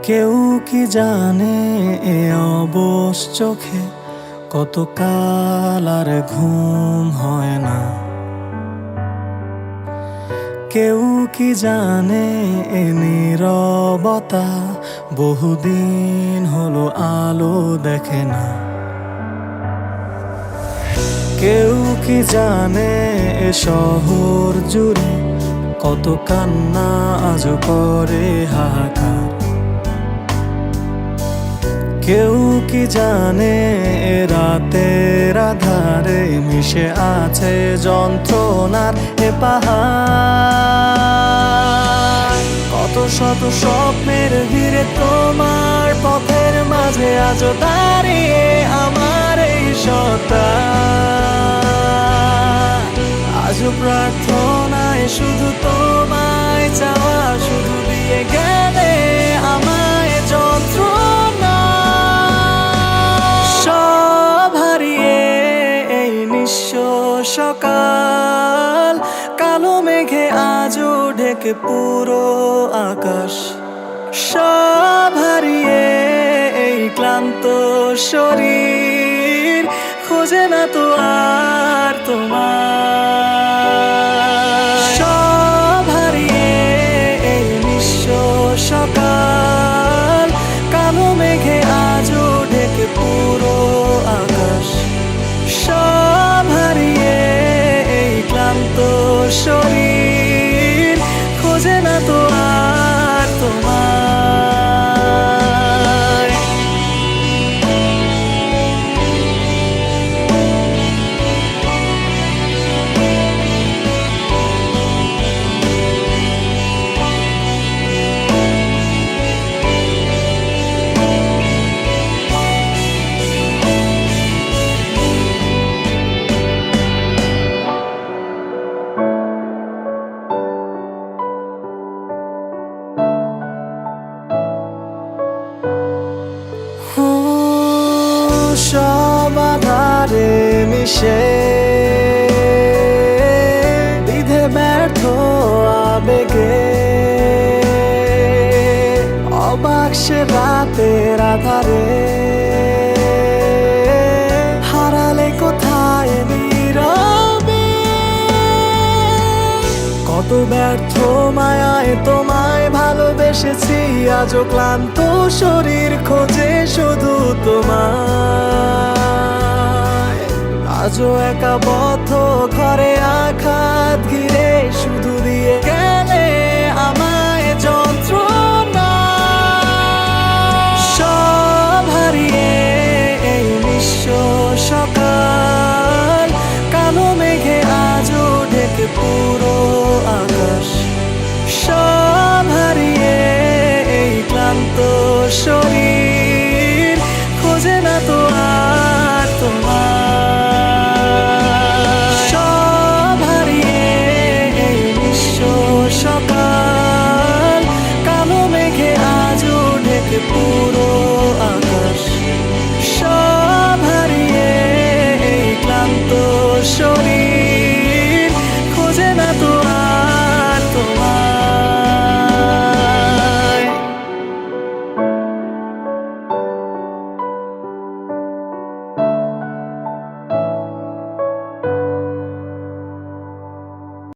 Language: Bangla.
কেউ কি জানে এ অবশ চোখে কত কাল আর ঘুম হয় না। কেউ কি জানে এ নীরবতা বহুদিন হলো আলো দেখে না। কেউ কি জানে এ শহর জুড়ে কত কান্না আজ করে হাহাকার। কেউ কি জানে এ রাতের আধারে মিশে আছে যন্ত্রণার এ পাহাড়। কত শত স্বপ্নের ভিড়ে তোমার পথের মাঝে আজ দাঁড়িয়ে আমার এই সত্তা। আজ প্রার্থনায় শুধু তোমায় চাওয়া, শুধু দিয়ে গেলে আমায় যন্ত্রণা। সব হারিয়ে এই নিঃস্ব সকাল, কালো মেঘে আজও ঢেকে পুরো আকাশ। সব হারিয়ে এই ক্লান্ত শরীর খোঁজে না তো আর তোমার। সব হারিয়ে এই নিঃস্ব সকাল, কালো মেঘে আজও ঢেকে পুরো আকাশ। সব হারিয়ে এই ক্লান্ত শরীর খোঁজে না তো আর তোমার। সব আধারে মিশে বিধে ব্যর্থ আবেগে অবাক সে রাতের আধারে হারালে কোথায় নীরবে। কত ব্যর্থ মায়ায় তোমায় ভালোবেসেছি, আজও ক্লান্ত শরীর খোঁজে শুধু তোমায়। আজও একা বদ্ধ